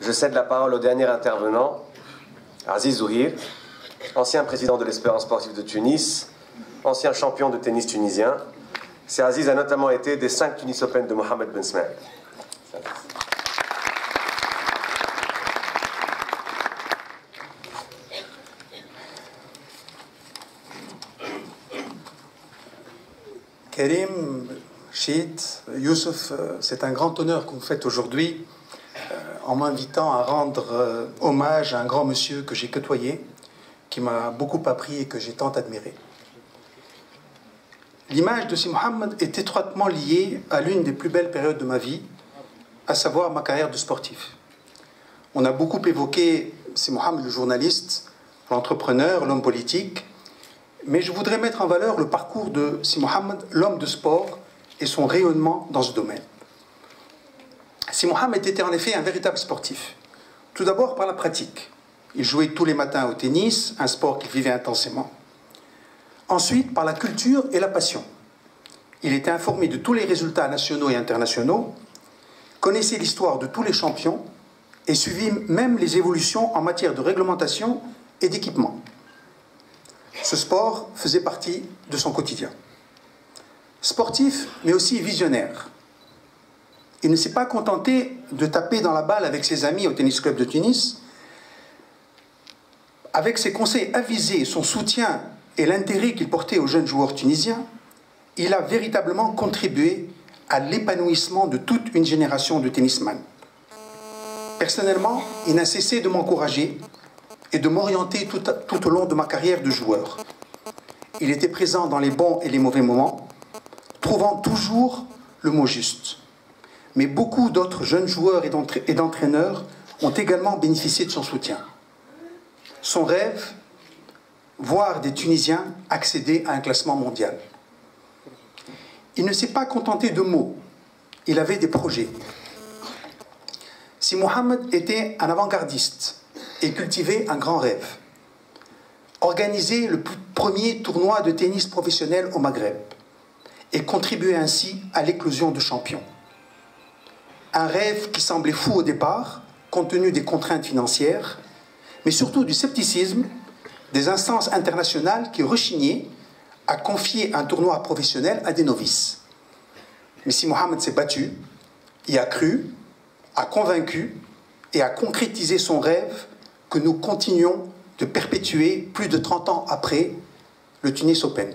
Je cède la parole au dernier intervenant, Aziz Zouhir, ancien président de l'Espérance sportive de Tunis, ancien champion de tennis tunisien. C'est Aziz a notamment été des 5 Tunis Open de Mohamed Ben Smail. Karim, Chid, Youssef, c'est un grand honneur que vous faites aujourd'hui en m'invitant à rendre hommage à un grand monsieur que j'ai côtoyé, qui m'a beaucoup appris et que j'ai tant admiré. L'image de Si Mohamed est étroitement liée à l'une des plus belles périodes de ma vie, à savoir ma carrière de sportif. On a beaucoup évoqué Si Mohamed, le journaliste, l'entrepreneur, l'homme politique, mais je voudrais mettre en valeur le parcours de Si Mohamed, l'homme de sport, et son rayonnement dans ce domaine. Si Mohamed était en effet un véritable sportif. Tout d'abord par la pratique. Il jouait tous les matins au tennis, un sport qu'il vivait intensément. Ensuite, par la culture et la passion. Il était informé de tous les résultats nationaux et internationaux, connaissait l'histoire de tous les champions et suivit même les évolutions en matière de réglementation et d'équipement. Ce sport faisait partie de son quotidien. Sportif, mais aussi visionnaire. Il ne s'est pas contenté de taper dans la balle avec ses amis au Tennis Club de Tunis. Avec ses conseils avisés, son soutien et l'intérêt qu'il portait aux jeunes joueurs tunisiens, il a véritablement contribué à l'épanouissement de toute une génération de tennisman. Personnellement, il n'a cessé de m'encourager et de m'orienter tout au long de ma carrière de joueur. Il était présent dans les bons et les mauvais moments, trouvant toujours le mot juste. Mais beaucoup d'autres jeunes joueurs et d'entraîneurs ont également bénéficié de son soutien. Son rêve, voir des Tunisiens accéder à un classement mondial. Il ne s'est pas contenté de mots, il avait des projets. Si Mohamed était un avant-gardiste et cultivait un grand rêve, organiser le premier tournoi de tennis professionnel au Maghreb et contribuer ainsi à l'éclosion de champions. Un rêve qui semblait fou au départ, compte tenu des contraintes financières, mais surtout du scepticisme des instances internationales qui rechignaient à confier un tournoi professionnel à des novices. Mais si Mohamed s'est battu, y a cru, a convaincu et a concrétisé son rêve que nous continuons de perpétuer plus de 30 ans après le Tunis Open.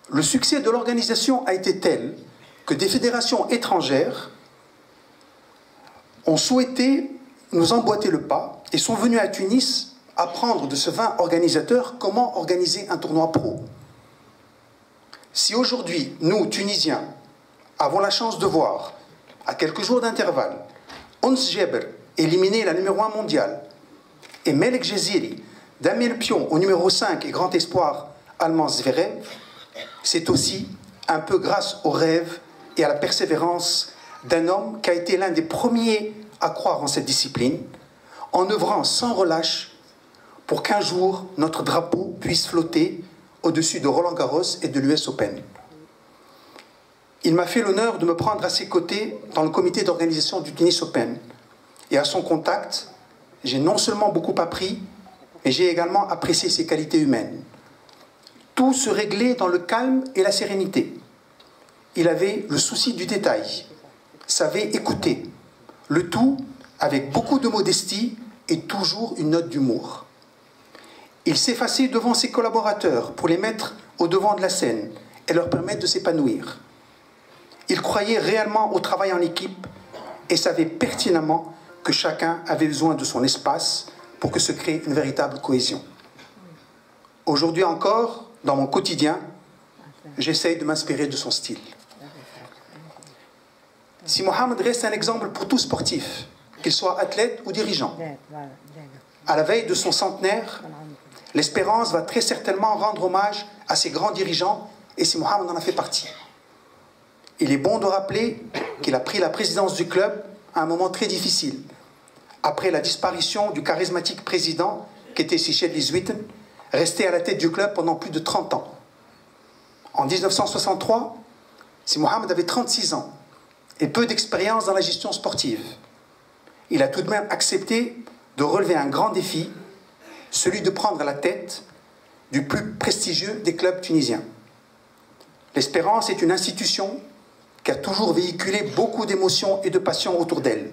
Le succès de l'organisation a été tel que des fédérations étrangères ont souhaité nous emboîter le pas et sont venus à Tunis apprendre de ce vain organisateur comment organiser un tournoi pro. Si aujourd'hui, nous, Tunisiens, avons la chance de voir, à quelques jours d'intervalle, Ons Jabeur éliminer la numéro 1 mondiale et Melek Jeziri damer le pion au numéro 5 et grand espoir allemand Zverev, c'est aussi un peu grâce au rêve et à la persévérance d'un homme qui a été l'un des premiers à croire en cette discipline, en œuvrant sans relâche pour qu'un jour notre drapeau puisse flotter au-dessus de Roland-Garros et de l'US Open. Il m'a fait l'honneur de me prendre à ses côtés dans le comité d'organisation du Tunis Open. Et à son contact, j'ai non seulement beaucoup appris, mais j'ai également apprécié ses qualités humaines. Tout se réglait dans le calme et la sérénité. Il avait le souci du détail, savait écouter, le tout avec beaucoup de modestie et toujours une note d'humour. Il s'effaçait devant ses collaborateurs pour les mettre au devant de la scène et leur permettre de s'épanouir. Il croyait réellement au travail en équipe et savait pertinemment que chacun avait besoin de son espace pour que se crée une véritable cohésion. Aujourd'hui encore, dans mon quotidien, j'essaye de m'inspirer de son style. Si Mohamed reste un exemple pour tout sportif, qu'il soit athlète ou dirigeant, à la veille de son centenaire, l'Espérance va très certainement rendre hommage à ses grands dirigeants et si Mohamed en a fait partie. Il est bon de rappeler qu'il a pris la présidence du club à un moment très difficile, après la disparition du charismatique président qui était Sichel Lizuiten, resté à la tête du club pendant plus de 30 ans. En 1963, si Mohamed avait 36 ans et peu d'expérience dans la gestion sportive, il a tout de même accepté de relever un grand défi, celui de prendre la tête du plus prestigieux des clubs tunisiens. L'Espérance est une institution qui a toujours véhiculé beaucoup d'émotions et de passion autour d'elle.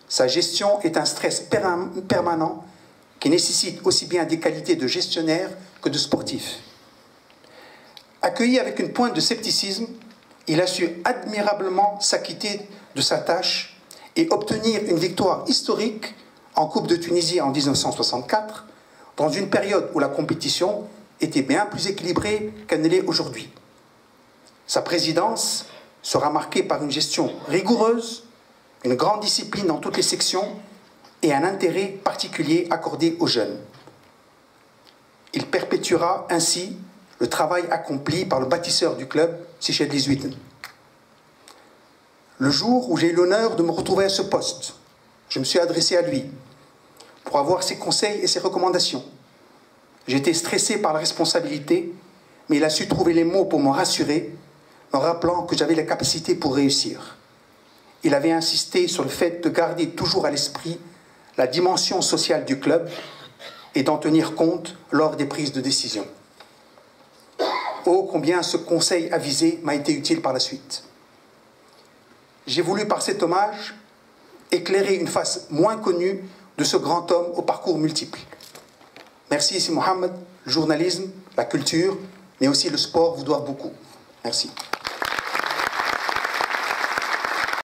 Sa gestion est un stress permanent qui nécessite aussi bien des qualités de gestionnaire que de sportif. Accueilli avec une pointe de scepticisme, il a su admirablement s'acquitter de sa tâche et obtenir une victoire historique en Coupe de Tunisie en 1964, dans une période où la compétition était bien plus équilibrée qu'elle ne l'est aujourd'hui. Sa présidence sera marquée par une gestion rigoureuse, une grande discipline dans toutes les sections et un intérêt particulier accordé aux jeunes. Il perpétuera ainsi le travail accompli par le bâtisseur du club, Sichel Lizuiten. Le jour où j'ai eu l'honneur de me retrouver à ce poste, je me suis adressé à lui pour avoir ses conseils et ses recommandations. J'étais stressé par la responsabilité, mais il a su trouver les mots pour me rassurer, me rappelant que j'avais la capacité pour réussir. Il avait insisté sur le fait de garder toujours à l'esprit la dimension sociale du club et d'en tenir compte lors des prises de décision. Oh, combien ce conseil avisé m'a été utile par la suite. J'ai voulu, par cet hommage, éclairer une face moins connue de ce grand homme au parcours multiple. Merci, ici Mohamed. Le journalisme, la culture, mais aussi le sport vous doivent beaucoup. Merci.